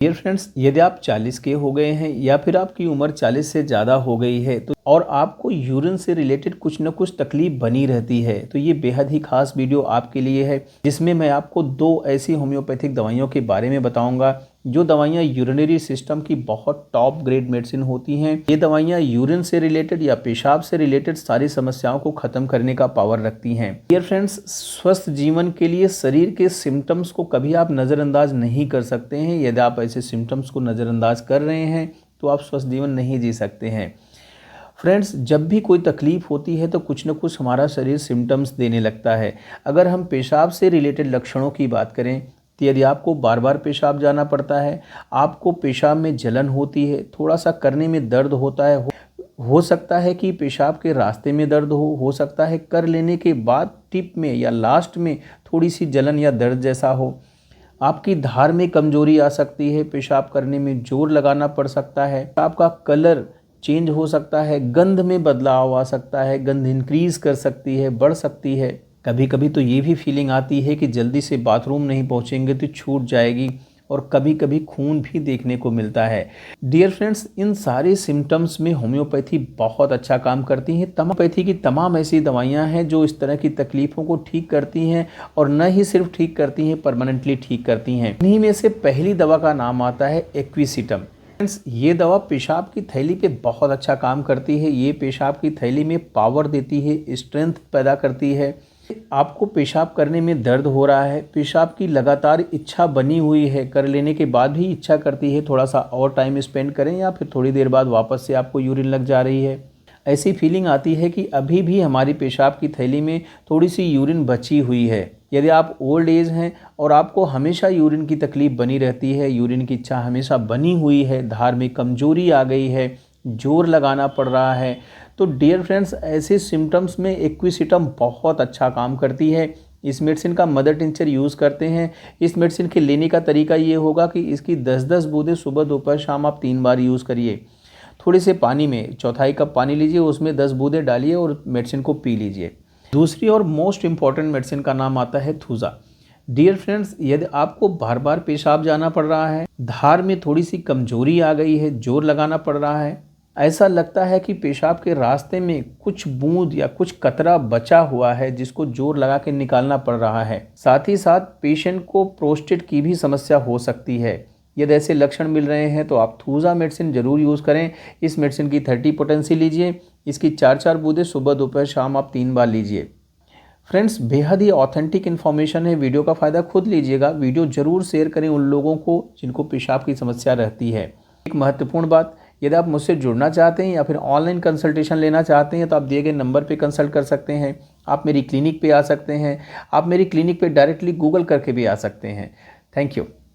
Dear friends, यदि आप 40 के हो गए हैं या फिर आपकी उम्र 40 से ज़्यादा हो गई है तो और आपको यूरिन से रिलेटेड कुछ न कुछ तकलीफ बनी रहती है तो ये बेहद ही खास वीडियो आपके लिए है, जिसमें मैं आपको 2 ऐसी होम्योपैथिक दवाइयों के बारे में बताऊंगा जो दवाइयाँ यूरिनरी सिस्टम की बहुत टॉप ग्रेड मेडिसिन होती हैं। ये दवाइयाँ यूरिन से रिलेटेड या पेशाब से रिलेटेड सारी समस्याओं को खत्म करने का पावर रखती हैं। डियर फ्रेंड्स, स्वस्थ जीवन के लिए शरीर के सिम्टम्स को कभी आप नज़रअंदाज नहीं कर सकते हैं। यदि आप ऐसे सिम्टम्स को नज़रअंदाज कर रहे हैं तो आप स्वस्थ जीवन नहीं जी सकते हैं। फ्रेंड्स, जब भी कोई तकलीफ होती है तो कुछ न कुछ हमारा शरीर सिम्टम्स देने लगता है। अगर हम पेशाब से रिलेटेड लक्षणों की बात करें तो यदि आपको बार बार पेशाब जाना पड़ता है, आपको पेशाब में जलन होती है, थोड़ा सा करने में दर्द होता है, हो सकता है कि पेशाब के रास्ते में दर्द हो सकता है कर लेने के बाद टिप में या लास्ट में थोड़ी सी जलन या दर्द जैसा हो, आपकी धार में कमजोरी आ सकती है, पेशाब करने में जोर लगाना पड़ सकता है, आपका कलर चेंज हो सकता है, गंध में बदलाव आ सकता है, गंध इंक्रीज कर सकती है, बढ़ सकती है। कभी कभी तो ये भी फीलिंग आती है कि जल्दी से बाथरूम नहीं पहुंचेंगे तो छूट जाएगी, और कभी कभी खून भी देखने को मिलता है। डियर फ्रेंड्स, इन सारे सिम्टम्स में होम्योपैथी बहुत अच्छा काम करती है। होम्योपैथी की तमाम ऐसी दवाइयाँ हैं जो इस तरह की तकलीफ़ों को ठीक करती हैं, और न ही सिर्फ ठीक करती हैं, परमानेंटली ठीक करती हैं। इन्हीं में से पहली दवा का नाम आता है एक्विसिटम। फ्रेंड्स, ये दवा पेशाब की थैली पे बहुत अच्छा काम करती है। ये पेशाब की थैली में पावर देती है, स्ट्रेंथ पैदा करती है। आपको पेशाब करने में दर्द हो रहा है, पेशाब की लगातार इच्छा बनी हुई है, कर लेने के बाद भी इच्छा करती है थोड़ा सा और टाइम स्पेंड करें, या फिर थोड़ी देर बाद वापस से आपको यूरिन लग जा रही है। ऐसी फीलिंग आती है कि अभी भी हमारी पेशाब की थैली में थोड़ी सी यूरिन बची हुई है। यदि आप ओल्ड एज हैं और आपको हमेशा यूरिन की तकलीफ बनी रहती है, यूरिन की इच्छा हमेशा बनी हुई है, धार में कमजोरी आ गई है, जोर लगाना पड़ रहा है, तो डियर फ्रेंड्स, ऐसे सिम्टम्स में एक्विसिटम बहुत अच्छा काम करती है। इस मेडिसिन का मदर टिंचर यूज़ करते हैं। इस मेडिसिन के लेने का तरीका ये होगा कि इसकी 10-10 बूंदें सुबह दोपहर शाम आप 3 बार यूज़ करिए। थोड़े से पानी में 1/4 कप पानी लीजिए, उसमें 10 बूंदें डालिए और मेडिसिन को पी लीजिए। दूसरी और मोस्ट इम्पॉर्टेंट मेडिसिन का नाम आता है थूजा। डियर फ्रेंड्स, यदि आपको बार बार पेशाब जाना पड़ रहा है, धार में थोड़ी सी कमजोरी आ गई है, जोर लगाना पड़ रहा है, ऐसा लगता है कि पेशाब के रास्ते में कुछ बूंद या कुछ कतरा बचा हुआ है जिसको जोर लगा के निकालना पड़ रहा है, साथ ही साथ पेशेंट को प्रोस्टेट की भी समस्या हो सकती है, यदि ऐसे लक्षण मिल रहे हैं तो आप थूजा मेडिसिन जरूर यूज़ करें। इस मेडिसिन की 30 पोटेंसी लीजिए। इसकी 4-4 बूंदें सुबह दोपहर शाम आप 3 बार लीजिए। फ्रेंड्स, बेहद ही ऑथेंटिक इन्फॉर्मेशन है, वीडियो का फ़ायदा खुद लीजिएगा। वीडियो जरूर शेयर करें उन लोगों को जिनको पेशाब की समस्या रहती है। एक महत्वपूर्ण बात, यदि आप मुझसे जुड़ना चाहते हैं या फिर ऑनलाइन कंसल्टेशन लेना चाहते हैं तो आप दिए गए नंबर पे कंसल्ट कर सकते हैं। आप मेरी क्लिनिक पे आ सकते हैं, आप मेरी क्लिनिक पे डायरेक्टली गूगल करके भी आ सकते हैं। Thank you.